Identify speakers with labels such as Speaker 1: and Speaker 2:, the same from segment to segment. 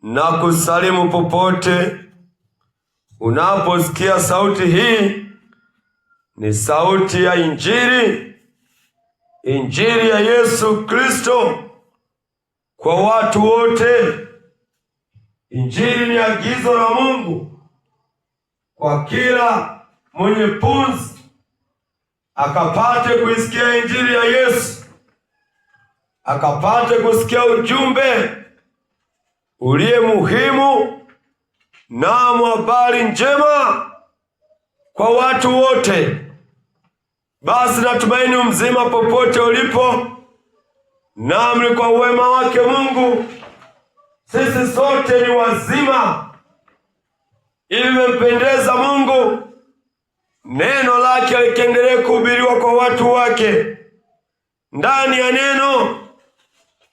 Speaker 1: na kusalimu popote unaposikia sauti hii. Ni sauti ya Injili, Injili ya Yesu Kristo kwa watu wote. Injili ni agizo la Mungu kwa kila mwenye pumzi akapate kuisikia Injili ya Yesu, akapate kusikia ujumbe uliye muhimu na habari njema kwa watu wote. Basi natumaini mzima popote ulipo, nami kwa uwema wake Mungu sisi sote ni wazima, ili mpendeza Mungu neno lake likiendelee kuhubiriwa kwa watu wake. Ndani ya neno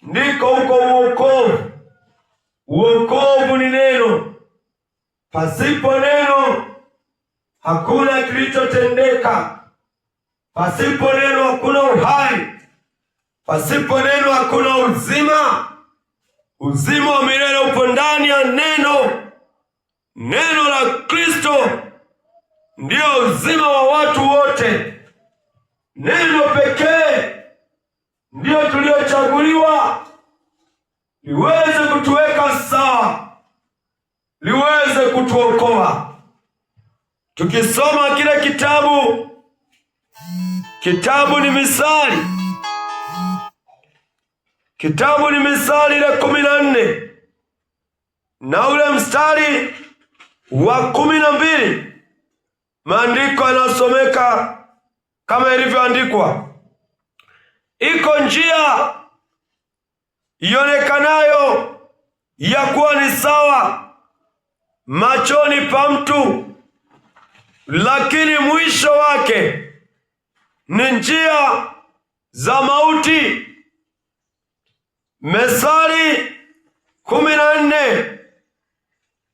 Speaker 1: ndiko huko uokovu. Uokovu ni neno. Pasipo neno hakuna kilichotendeka. Pasipo neno hakuna uhai. Pasipo neno hakuna uzima. Uzima wa milele upo ndani ya neno. Neno la Kristo ndio uzima wa watu wote. Neno pekee ndio tuliochaguliwa liweze kutuweka sawa, liweze kutuokoa. Tukisoma kile kitabu ni Misali. Kitabu ni Misali ile 14 na ule mstari wa 12, maandiko yanasomeka kama ilivyoandikwa: iko njia ionekanayo ya kuwa ni sawa machoni pa mtu, lakini mwisho wake ni njia za mauti. Misali 14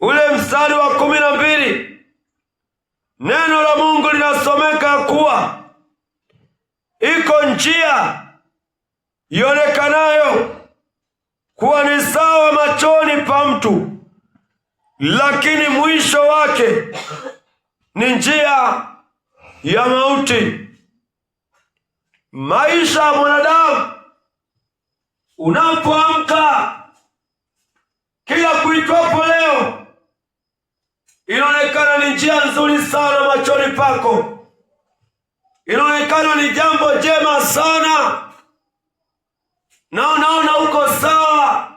Speaker 1: ule mstari wa 12, neno la Mungu linasomeka kuwa iko njia ionekanayo kuwa ni sawa machoni pa mtu, lakini mwisho wake ni njia ya mauti. Maisha ya mwanadamu, unapoamka kila kuitwapo leo, inaonekana ni njia nzuri sana machoni pako, inaonekana ni jambo jema sana, na unaona uko sawa,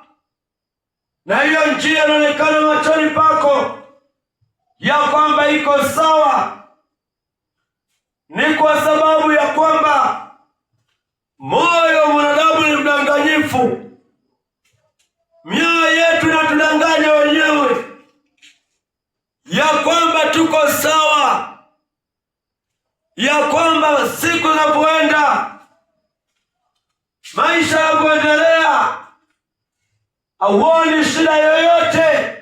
Speaker 1: na hiyo njia inaonekana machoni pako ya kwamba iko sawa. Ni kwa sababu ya kwamba moyo wa mwanadamu ni mdanganyifu. Mioyo yetu inatudanganya wenyewe ya kwamba tuko sawa, ya kwamba siku zinapoenda, maisha yanapoendelea, hauoni shida yoyote,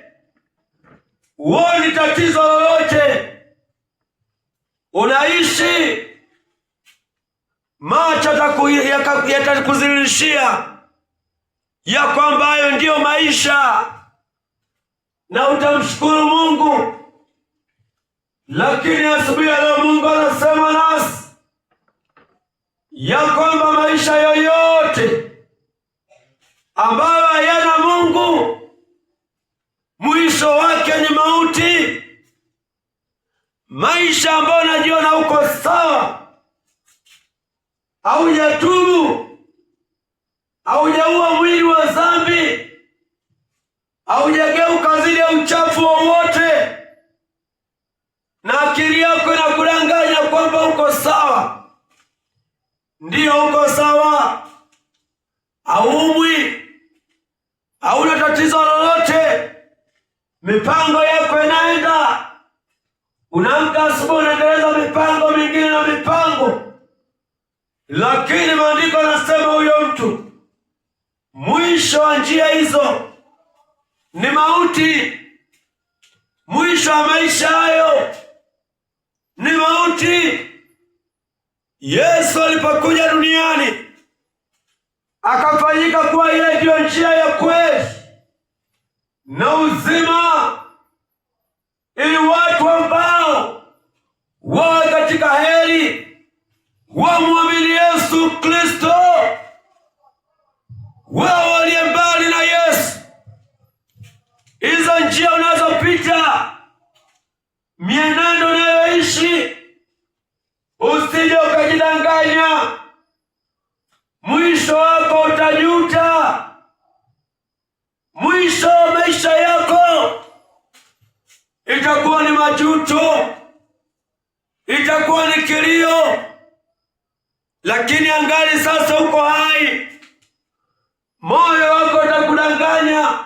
Speaker 1: huoni tatizo lolote. Unaishi, macho yatakuzilishia ya kwamba hayo ndiyo maisha, na utamshukuru Mungu. Lakini asubuhi ya leo Mungu anasema nasi ya kwamba maisha yoyote ambayo hayana Mungu, mwisho wake ni mauti. Maisha ambayo unajiona uko sawa, haujatubu, haujaua mwili wa dhambi, haujageuka zile uchafu wowote, na akili yako inakudanganya kwamba uko sawa. Ndiyo, uko sawa, haumwi, hauna tatizo lolote, mipango yako inaenda. Unaamka asubuhi, unaendeleza mipango mingine na mipango, lakini maandiko yanasema huyo mtu mwisho wa njia hizo ni mauti. Mwisho wa maisha hayo ni mauti. Yesu alipokuja duniani akafanyika kuwa ile ndiyo njia ya kweli na uzima, ili watu ambao wawe katika heri wamwamini Yesu Kristo. Wao walio mbali na Yesu, hizo njia unazopita, mienendo unayoishi, usije ukajidanganya. Mwisho wako utajuta. Mwisho wa maisha yako itakuwa ni majuto, itakuwa ni kilio. Lakini angali sasa uko hai, moyo wako utakudanganya.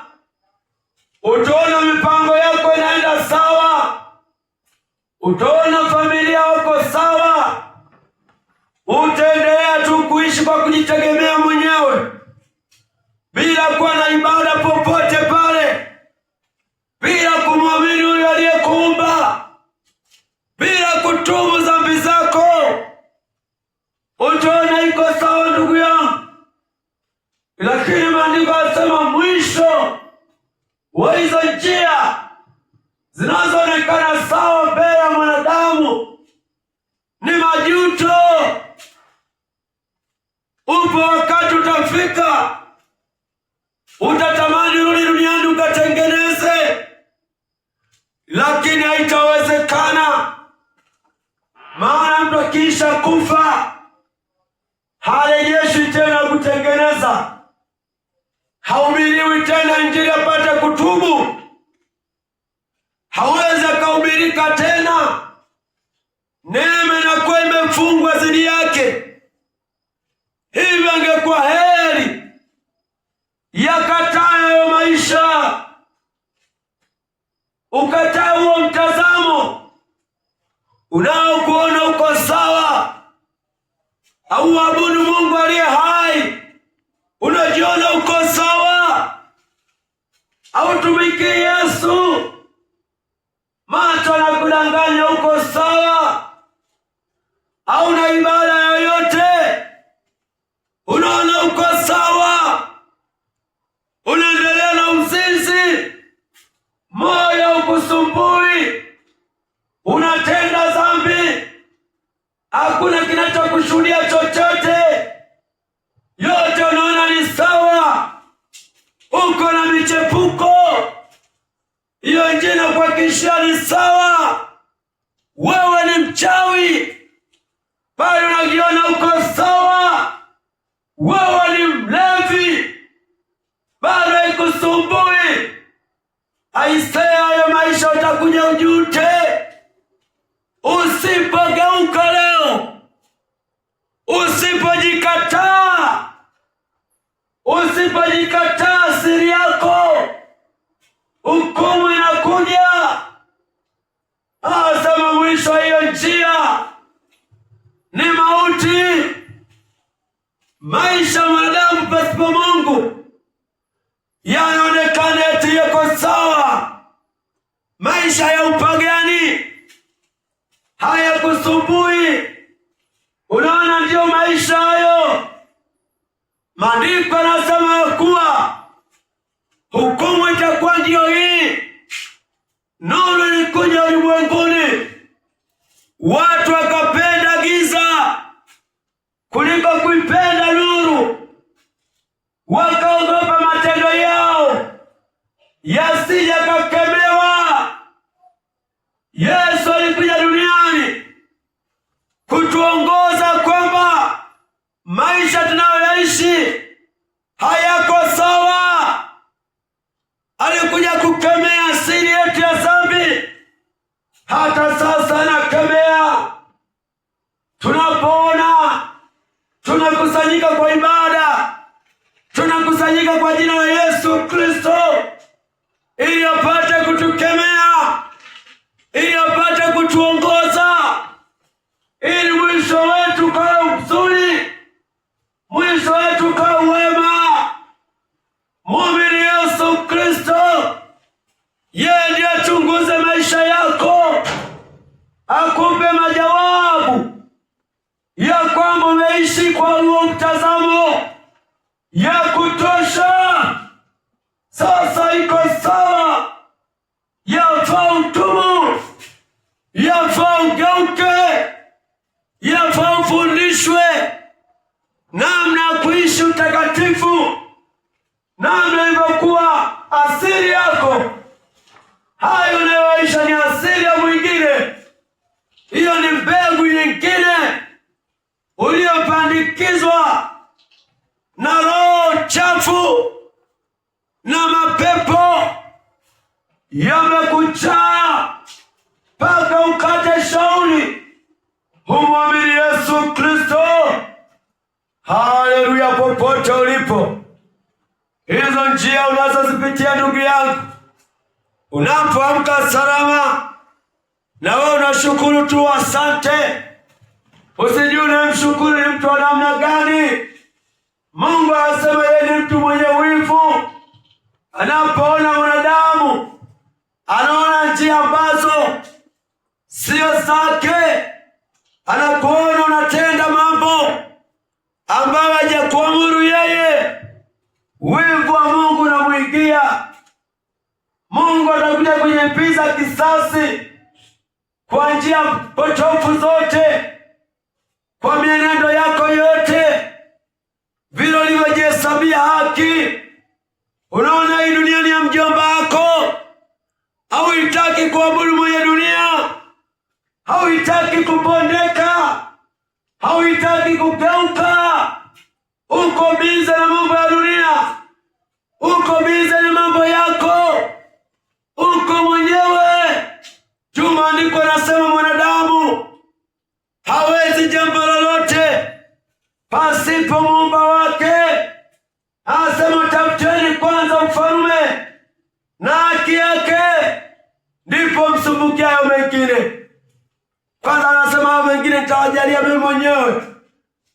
Speaker 1: Utaona mipango yako inaenda sawa, utaona familia yako sawa, utaendelea tu kuishi kwa kujitegemea mwenyewe, bila kuwa na ibada popote pale, bila kumwamini yule aliyekuumba, bila kutubu dhambi zako. Utaona iko sawa, ndugu yangu. Lakini maandiko yanasema mwisho wa hizo njia zinazoonekana sawa mbele ya mwanadamu ni majuto. Upo wakati utafika, utatamani rudi duniani ukatengeneze, lakini haitawezekana. Maana mtu akiisha kufa harejeshi tena kutengeneza, haumiliwi tena Injili apate kutubu, hawezi akahubirika tena. Neema inakuwa imefungwa dhidi yake. Hivyo angekuwa heri yakatae hayo maisha, ukatae huo mtazamo unaokuona uko sawa, au abudu Mungu aliye hai unajiona uko sawa, au tumikie Yesu macho na kudanganya uko sawa, au na ibada yoyote unaona uko sawa, unaendelea na uzinzi, moyo ukusumbui, unatenda dhambi, hakuna kinachokushuhudia chochote, yote unaona ni sawa, uko na michepuko, hiyo njina kwa kishia ni sawa. Wewe ni mchawi, bali unajiona uko sawa. Wewe ni mlevi, bado haikusumbui. Aisee, hayo maisha utakuja ujute usipogeuka leo, usipojikataa, usipojikataa siri yako, hukumu inakuja. Asema mwisho wa hiyo njia ni mauti. Maisha mwanadamu pasipo Mungu yanaonekana eti yako sawa. Maisha ya upagani hayakusumbui, unaona ndio maisha hayo. Maandiko yanasema kuwa hukumu itakuwa ndio hii: nuru ilikuja ulimwenguni, watu wakapenda giza kuliko kuipenda nuru, wakaogopa matendo yao yasije yakakemewa. Yesu alikuja duniani kutuongoza kwamba maisha tunayoishi hayako sawa. Alikuja kukemea asili yetu ya dhambi, hata sasa anakemea. Tunapoona tunakusanyika kwa ibada, tunakusanyika kwa jina la Yesu Kristo, ili apate kutukemea, ili apate kutuongoza, ili mwisho wetu kawe mzuri, mwisho wetu kawe wema. Mwamini Yesu Kristo, yeye ndiye achunguze maisha yako, akupe majawabu ya kwamba umeishi kwa huo mtazamo ya kutosha. Sasa iko sawa. yafaa ugeuke, yafaa ufundishwe namna ya kuishi utakatifu, namna ilivyokuwa asili yako. Hayo unayoisha ni asili ya mwingine. Hiyo ni mbegu nyingine uliyopandikizwa na roho chafu na mapepo yamekuchaa mpaka ukate shauri humwamini Yesu Kristo. Haleluya! Popote ulipo, hizo njia unazozipitia ndugu yangu, unapoamka salama, na wewe unashukuru tu, asante. Usijue unamshukuru ni mtu wa namna gani. Mungu anasema yeye ni mtu mwenye wivu. Anapoona mwanadamu, anaona njia ambazo sio zake, anakuona unatenda mambo ambayo hajakuamuru yeye, wivu wa Mungu unamwingia. Mungu atakuja kulipiza kisasi kwa njia potofu zote, kwa mienendo yako yote, vile ulivyojihesabia haki. Unaona hii dunia ni ya mjomba wako, hauhitaki kuabudu mwenye dunia, hauhitaki kupondeka, hauhitaki kugeuka. Uko bize na mambo ya dunia, uko bize na mambo yako, uko mwenyewe. Maandiko yanasema mwanadamu hawezi jambo lolote pasipo muumba wake. Anasema tafuteni kwanza ufalme na haki yake, ndipo msumbukie hayo mengine. Kwanza anasema hayo mengine nitawajalia mimi mwenyewe,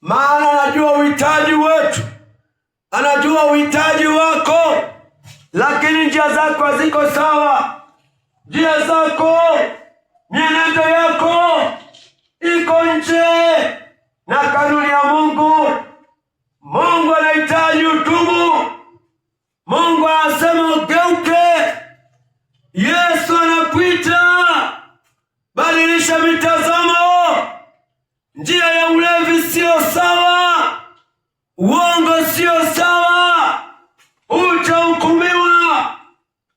Speaker 1: maana anajua uhitaji wetu, anajua uhitaji wako. Lakini njia zako haziko sawa, njia zako, mienendo yako iko nje na kanuni ya Mungu. Mungu anahitaji utubu. Mungu anasema ugeuke. Yesu anakuita, badilisha mitazamo. Njia ya ulevi sio sawa, uongo sio sawa, utahukumiwa.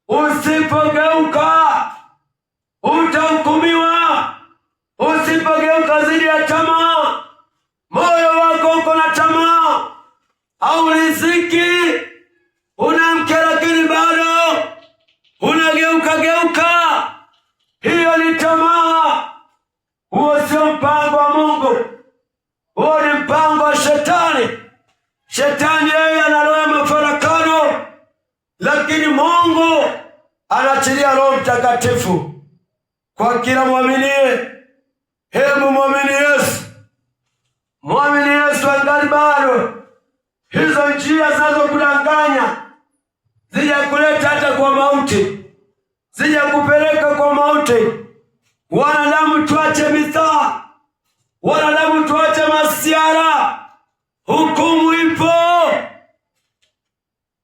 Speaker 1: Usipogeuka utahukumiwa. Usipogeuka zidi ya tamaa. Moyo wako uko na tamaa, au riziki unamke, lakini bado unageuka. Hiyo ni tamaa. Huo sio mpango wa Mungu, huo ni mpango wa Shetani. Shetani yeye ana roho ya mafarakano, lakini Mungu anaachilia Roho Mtakatifu kwa kila mwaminie. Hebu mwamini Yesu, mwamini Yesu angali bado. Hizo njia zinazokudanganya zijakuleta hata kwa mauti, zijakupeleka kwa mauti. Wanadamu tuache mitaa, wanadamu tuache masiara. Hukumu ipo,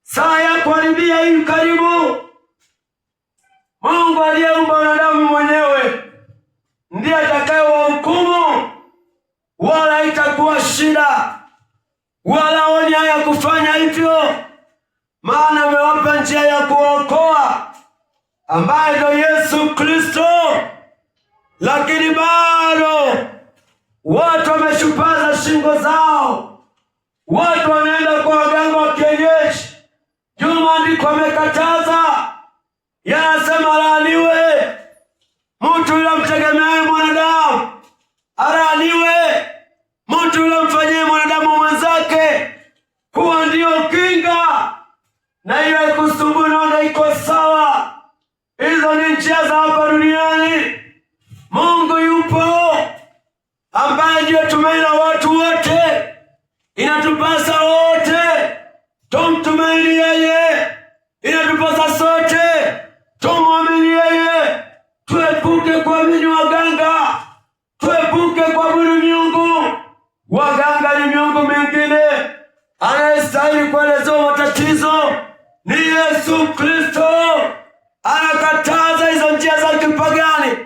Speaker 1: saa ya kuharibia hii karibu. Mungu aliyeumba wanadamu mwenyewe ndiye atakayewahukumu, wala itakuwa shida, wala oni haya kufanya hivyo, maana amewapa njia ya kuokoa ambaye ndio Yesu Kristo. Lakini bado watu wameshupaza shingo zao, watu wanaenda kwa waganga wa kienyeji. Maandiko amekataza, yanasema laaniwe mtu yule mtegemeaye mwanadamu, alaaniwe mtu yule mfanyie mwanadamu mwenzake kuwa ndiyo kinga. Na hiyo ikusumbua, naona iko sawa. Hizo ni njia za hapa duniani. Mungu yupo ambaye ndiye tumaini la watu wote. Inatupasa wote tumtumaini yeye, inatupasa sote tumwamini yeye. Tuepuke kuamini waganga, tuepuke kuabudu miungu. Waganga ni miungu mingine. Anayestahili kuelezewa matatizo ni Yesu Kristo. Anakataza hizo njia za kipagani,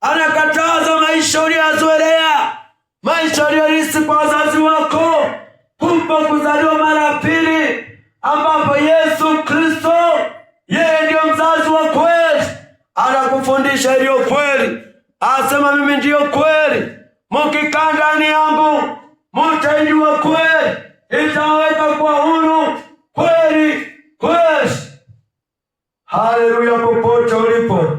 Speaker 1: anakataza Kataza maisha uliyozoelea, maisha uliyorithi kwa wazazi wako, kumpa kuzaliwa mara pili, ambapo Yesu Kristo yeye ndiyo mzazi wa kweli, anakufundisha iliyo kweli. Asema mimi ndiyo kweli, mukikaa ndani yangu mutaijua kweli, itawaweka kwa huru kweli kweli. Haleluya! Popote ulipo,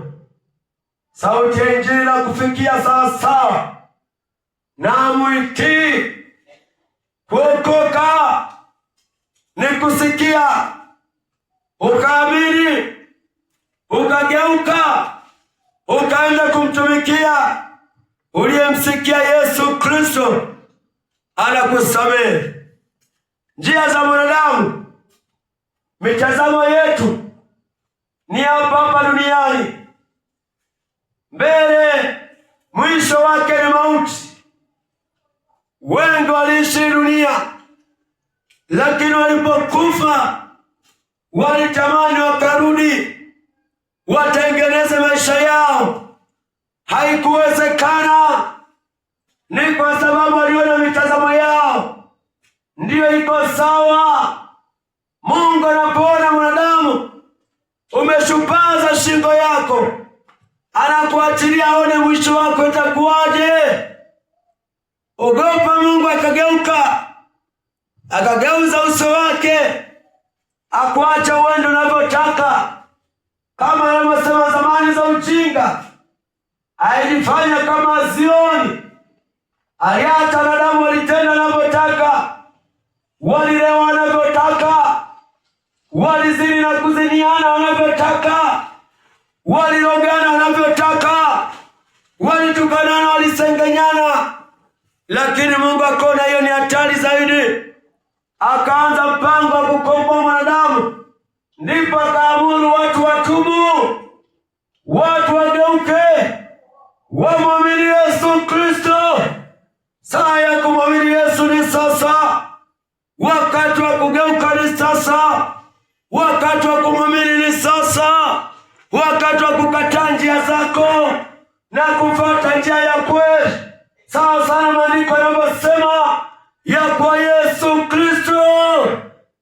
Speaker 1: sauti ya Injili na kufikia sawasawa, na muitii. Kuokoka ni kusikia, ukaamini, ukageuka, ukaenda kumtumikia uliyemsikia Yesu Kristo anakusamehe. Njia za mwanadamu, mitazamo yetu ni hapa duniani, mbele mwisho wake ni mauti. Wengi waliishi dunia, lakini walipokufa walitamani wakarudi watengeneze maisha yao. Haikuwezekana. Ni kwa sababu waliona mitazamo yao ndiyo iko sawa. Mungu anapoona mwanadamu umeshupaza shingo yako, anakuachilia aone mwisho wako itakuwaje. Ogopa Mungu akageuza uso wake, akuacha uende unavyotaka. Kama anavyosema zamani za ujinga, alijifanya kama azioni. Aliacha wanadamu walitenda wanavyotaka, walilewa wanavyotaka, walizini na kuziniana wanavyotaka, walilogana wanavyotaka, walitukanana, walisengenyana. Lakini Mungu akaona hiyo ni hatari zaidi, akaanza mpango wa kukomboa mwanadamu. Ndipo akaamuru watu watubu, watu wageuke, wamwamini Yesu Kristo. Saa ya kumwamini Yesu ni sasa. Wakati wa kugeuka ni sasa. Wakati wa kumwamini ni sasa. Wakati wa kukataa njia zako na kufuata njia ya kweli. Sawa sana maandiko yanavyosema ya kwa Yesu Kristo,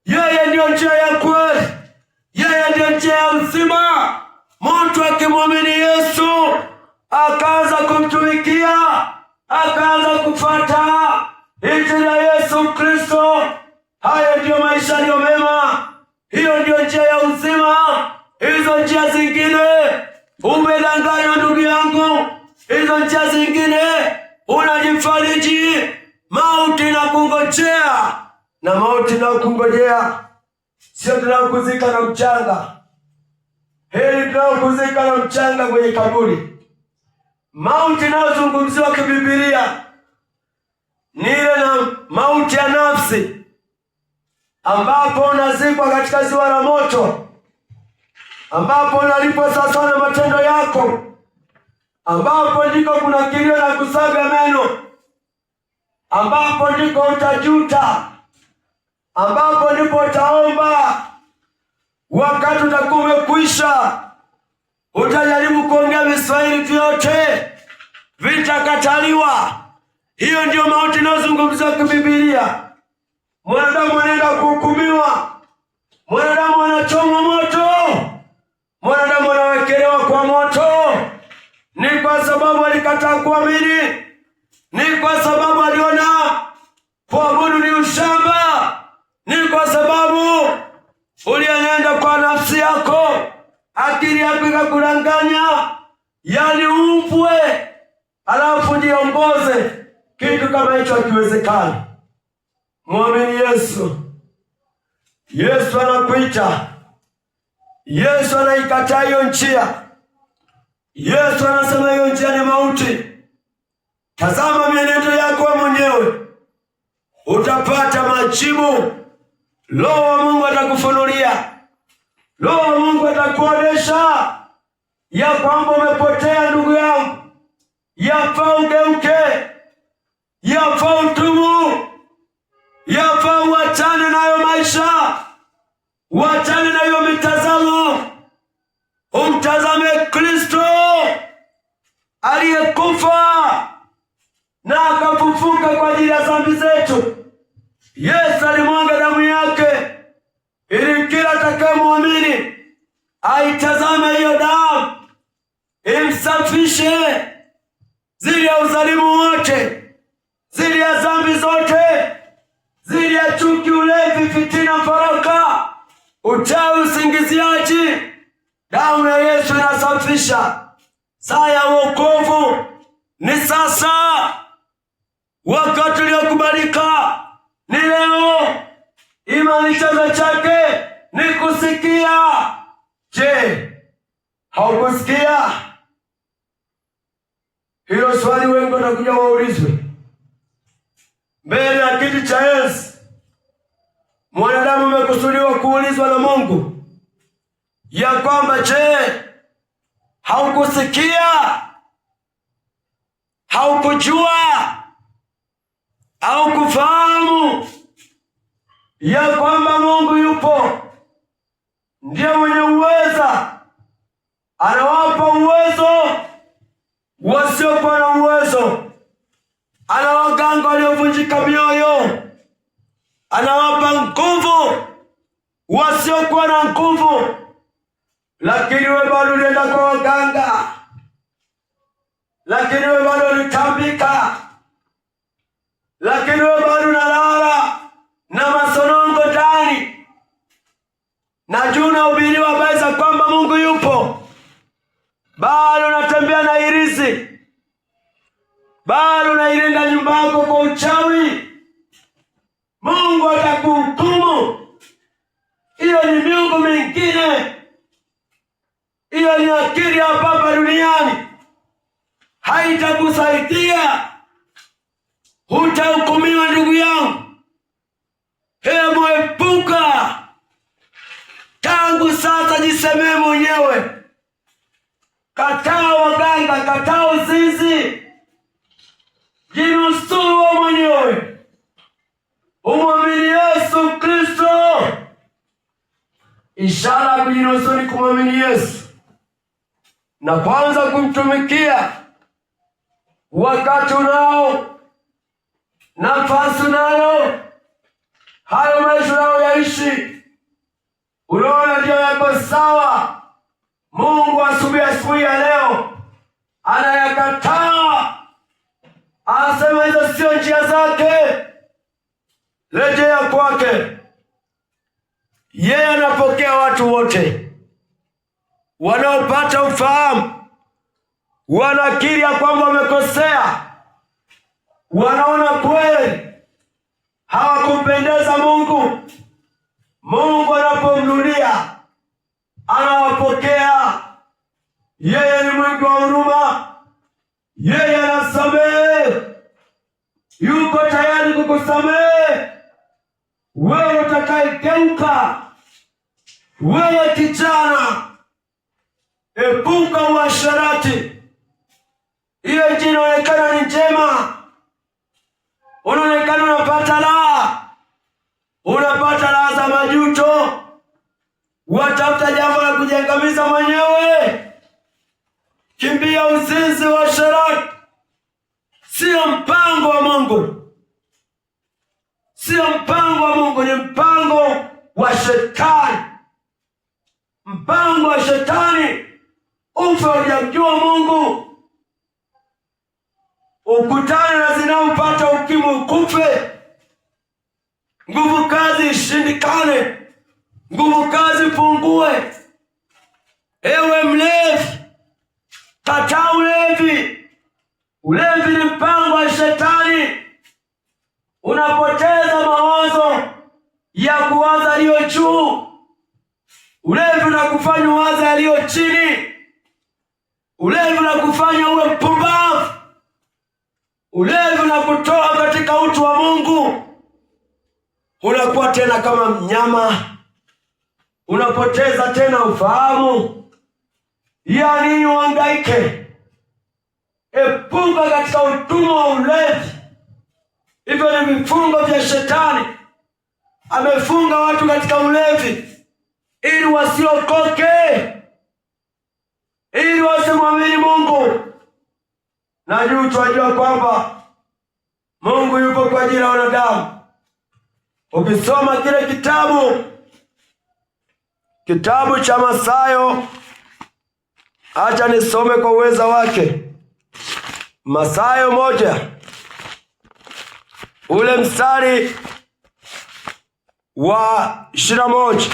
Speaker 1: yeye ndiyo njia ya kweli, yeye ndiyo njia ya uzima. Mtu akimwamini Yesu, akaanza kumtumikia, akaanza kufuata injili ya Yesu Kristo, hayo ndiyo maisha yaliyo mema. Hiyo ndiyo njia ya uzima. Hizo njia zingine umedanganywa ndugu yangu. Hizo njia zingine unajifariji, mauti na kungojea. Na mauti na kungojea sio tunakuzika na mchanga. Heri tunakuzika na mchanga kwenye kaburi. Mauti inayozungumziwa kiBiblia ni ile na mauti ya nafsi, ambapo unazikwa katika ziwa la moto, ambapo unalipwa sasa na matendo yako, ambapo ndiko kuna kilio na kusaga meno, ambapo ndiko utajuta, ambapo ndipo utaomba. Wakati utakuwa umekwisha, utajaribu kuongea viswahili vyote, vitakataliwa. Hiyo ndiyo mauti inayozungumziwa kiBiblia. Mwanadamu anaenda kuhukumiwa, mwanadamu anachomwa moto, mwanadamu anawekelewa kwa moto. Ni kwa sababu alikataa kuamini, ni kwa sababu aliona kuabudu ni ushamba, ni kwa sababu ulienenda kwa nafsi yako, akili yako ikakudanganya, yani upwe alafu jiongoze. Kitu kama hicho hakiwezekani. Mwamini Yesu. Yesu anakuita. Yesu anaikataa hiyo njia. Yesu anasema hiyo njia ni mauti. Tazama mienendo yako mwenyewe, utapata majibu. Roho wa Mungu atakufunulia. Roho wa Mungu atakuonesha ya kwamba umepotea ndugu yangu. Yafaa ugeuke, yafaa utubu, yafaa uachane nayo maisha, uachane na hiyo mitazamo, umtazame Kristo. aliyekufa na akafufuka kwa ajili ya dhambi zetu. Yesu alimwaga damu yake ili kila atakayemwamini aitazame hiyo damu, imsafishe zili ya udhalimu wote, zili ya dhambi zote, zili ya chuki, ulevi, fitina, faraka, uchawi, usingiziaji. Damu ya Yesu inasafisha. Saa ya wokovu ni sasa. Wakati uliokubalika ni leo. Imani chanzo chake ni kusikia. Je, haukusikia? Hilo swali wengi watakuja waulizwe mbele ya kiti cha enzi. Mwanadamu amekusudiwa kuulizwa na Mungu ya kwamba, je, haukusikia? Haukujua? Haukufahamu ya kwamba Mungu yupo, ndiye mwenye uweza, anawapa uwezo wasiokuwa na uwezo, anawaganga waliovunjika mioyo, anawapa nguvu wasiokuwa na nguvu. Lakini wewe bado unaenda kwa waganga, lakini wewe bado unatambika, lakini wewe bado unalala na masonongo ndani. Na juu unahubiriwa habari za kwamba Mungu yupo, bado unatembea na hirizi, bado unailinda nyumba yako kwa uchawi. Mungu atakuhukumu. Hiyo ni miungu mingine, hiyo ni akili ya hapa duniani, haitakusaidia. Hutahukumiwa ndugu yangu. Hebu epuka. Tangu sasa jisemee mwenyewe. Kataa waganga, kataa uzinzi. Jinusuru wewe mwenyewe. Umwamini Yesu Kristo. Ishara ya kujinusuru ni kumwamini Yesu na kwanza kumtumikia. Wakati unao, nafasi unayo, hayo maisha unayoyaishi unaona ndio yako sawa, Mungu asubuhi ya leo anayakataa. Anasema hizo sio njia zake, rejea kwake. Yeye anapokea watu wote wanaopata ufahamu, wanakiri ya kwamba wamekosea, wanaona kweli hawakumpendeza Mungu. Mungu anapomrudia anawapokea. Yeye ni mwingi wa huruma, yeye anasamehe, yuko tayari kukusamehe. Wewe utakayegeuka, wewe kijana, epuka uasherati. Hiyo njia inaonekana ni njema, unaonekana unapata raha, unapata raha za majuto, watafuta jambo la kujiangamiza mwenyewe. Kimbia uzinzi, uasherati. Sio mpango wa Mungu, sio mpango wa Mungu, ni mpango wa Shetani. Mpango wa Shetani ufe hujamjua Mungu, ukutane na zinaupata ukimwi ukufe, nguvu kazi ishindikane, nguvu kazi pungue. Ewe mlevi, kataa ulevi. Ulevi ni mpango wa Shetani. Unapoteza mawazo ya kuwaza yaliyo juu. Ulevi unakufanya uwaze yaliyo chini. Ulevi unakufanya uwe mpumbavu. Ulevi unakutoa katika utu wa Mungu. Unakuwa tena kama mnyama, unapoteza tena ufahamu. Yani uhangaike. Epuka katika utumwa wa ulevi. Hivyo ni vifungo vya Shetani. Amefunga watu katika ulevi ili wasiokoke, ili wasimwamini Mungu. na juu tunajua kwamba Mungu yupo kwa ajili ya wanadamu. Ukisoma kile kitabu cha Mathayo, acha nisome kwa uweza wake. Mathayo 1 ule mstari wa 21,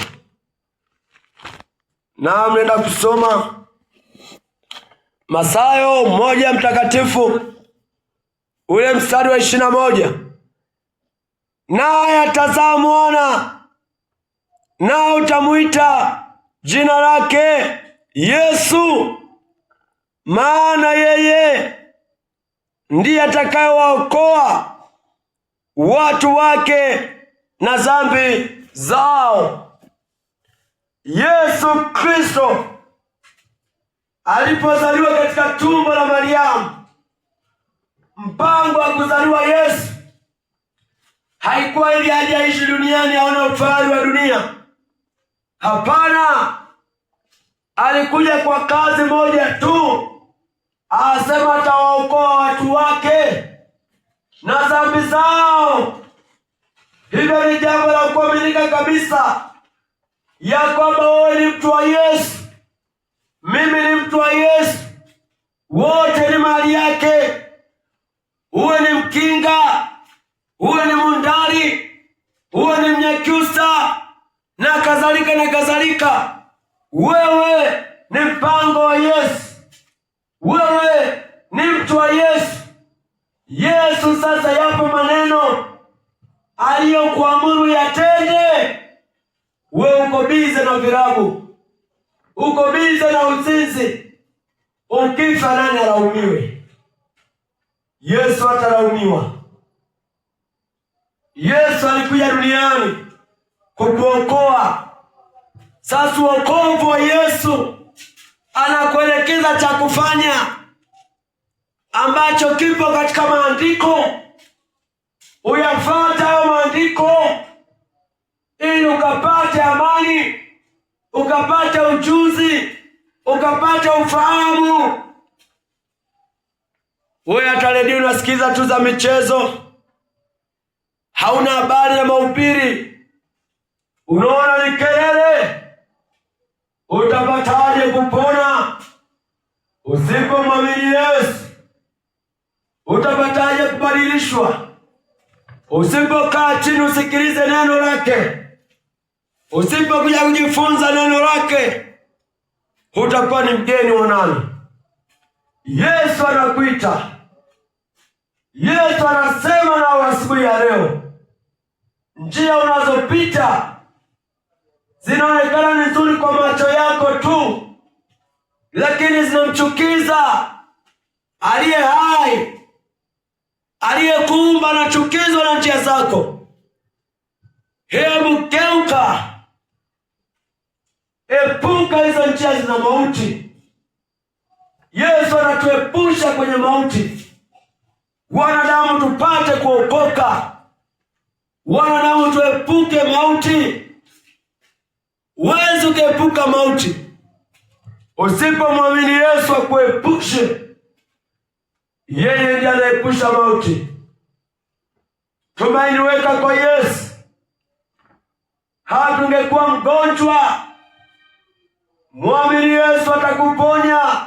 Speaker 1: na mnaenda kusoma Mathayo 1 mtakatifu ule mstari wa 21. Naye atazaa mwana, na utamuita jina lake Yesu, maana yeye ndiye atakayewaokoa watu wake na dhambi zao. Yesu Kristo alipozaliwa katika tumbo la Mariamu, mpango wa kuzaliwa Yesu haikuwa ili aje aishi duniani aone ufahari wa dunia. Hapana, alikuja kwa kazi moja tu, asema atawaokoa watu wake na dhambi zao. Hivyo ni jambo la kuaminika kabisa ya kwamba wewe ni mtu wa Yesu, mimi ni mtu wa Yesu, wote ni mali yake. Uwe ni Mkinga, uwe ni Mundari, uwe ni Mnyakyusa na kadhalika na kadhalika, wewe ni mpango wa Yesu, wewe ni mtu wa Yesu. Yesu sasa, yapo maneno aliyokuamuru yatende, wewe uko bize na virabu, uko bize na uzinzi. Ukifa nani alaumiwe? Yesu atalaumiwa. Yesu alikuja duniani kukuokoa. Sasa wokovu wa Yesu anakuelekeza cha kufanya ambacho kipo katika maandiko. Uyafuate hayo maandiko ili ukapate amani, ukapate ujuzi, ukapate ufahamu. Wewe hata redio unasikiza tu za michezo, hauna habari na mahubiri, unaona ni kelele. Utapataje kupona usipomwamini Yesu? Utapataje kubadilishwa usipokaa chini usikilize neno lake? Usipokuja kujifunza neno lake, utakuwa ni mgeni wa nani? Yesu anakuita. Yesu anasema na asubuhi ya leo, njia unazopita zinaonekana ni nzuri kwa macho yako tu, lakini zinamchukiza aliye hai, aliyekuumba. Anachukizwa na njia zako. Hebu geuka, epuka hizo njia zina mauti. Yesu anatuepusha kwenye mauti, wanadamu tupate kuokoka, wanadamu tuepuke mauti. Huwezi kuepuka mauti usipomwamini Yesu akuepushe. Yeye ndiye anaepusha mauti. Tumaini weka kwa Yesu. Hata ungekuwa mgonjwa, mwamini Yesu atakuponya.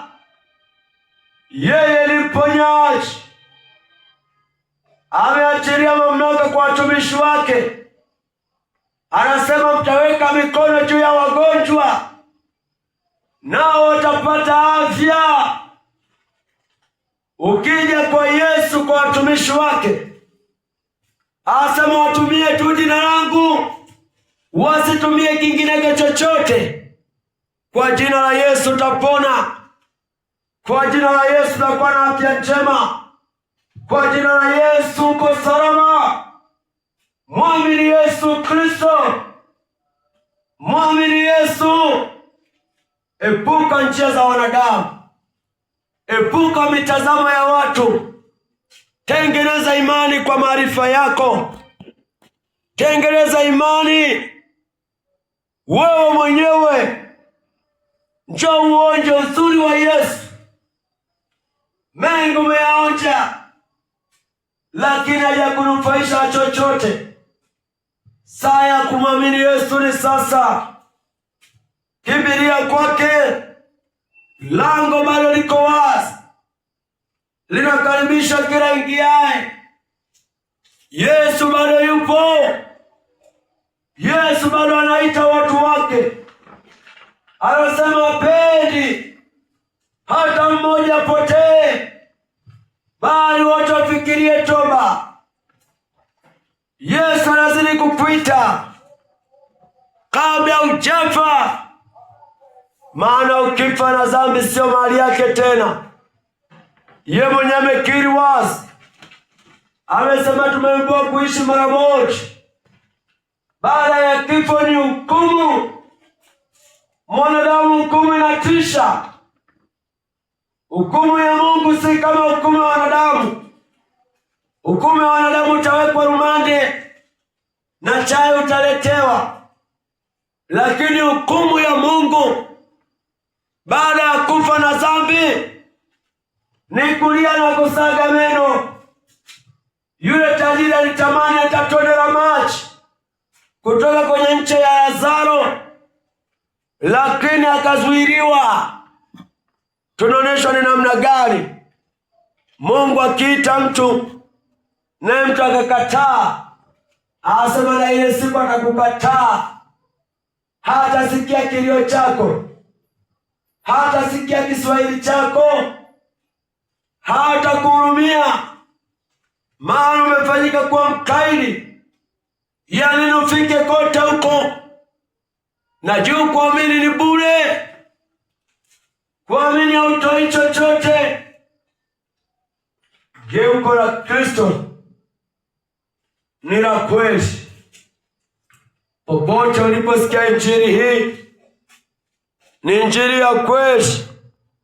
Speaker 1: Yeye ni mponyaji. Ameachilia mamlaka kwa watumishi wake. Anasema mtaweka mikono juu ya wagonjwa nao watapata afya. Ukija kwa Yesu, kwa watumishi wake, asema watumie tu jina langu, wasitumie kingine chochote. Kwa jina la Yesu utapona. Kwa jina la Yesu utakuwa na afya njema. Kwa jina la Yesu uko salama. Mwamini Yesu Kristo, mwamini Yesu. Epuka njia za wanadamu, epuka mitazamo ya watu. Tengeneza imani kwa maarifa yako, tengeneza imani wewe mwenyewe. Njoo uonje uzuri wa Yesu. Mengi umeyaona. lakini hajakunufaisha chochote. Saa ya kumwamini Yesu ni sasa. Kimbilia kwake, lango bado liko wazi, linakaribisha kila ingiaye. Yesu bado yupo. Yesu bado anaita watu wake. Anasema hapendi hata mmoja apotee, bali wote wafikirie toba. Yesu anazidi kukuita kabla hujafa, maana ukifa na dhambi sio mahali yake tena. Yeye mwenyewe amekiri wazi, amesema tumeambiwa kuishi mara moja, baada ya kifo ni hukumu. Mwanadamu hukumu inatisha. Hukumu ya Mungu si kama hukumu ya wanadamu. Hukumu ya wanadamu utawekwa rumande na chai utaletewa, lakini hukumu ya Mungu baada ya kufa na dhambi ni kulia na kusaga meno. Yule tajiri alitamani hata tone la maji kutoka kwenye nchi ya Lazaro, lakini akazuiliwa. Tunaonyeshwa ni namna gani Mungu akiita mtu naye mtu akakataa, asema na ile siku atakukataa. Hatasikia kilio chako, hatasikia Kiswahili chako, hatakuhurumia, maana umefanyika kuwa mkaidi. Yani ufike kote huko na juu. Kuamini ni bure. Kuamini hautoi chochote. Geuko la Kristo ni la kweli. Popote uliposikia injili hii, ni injili ya kweli.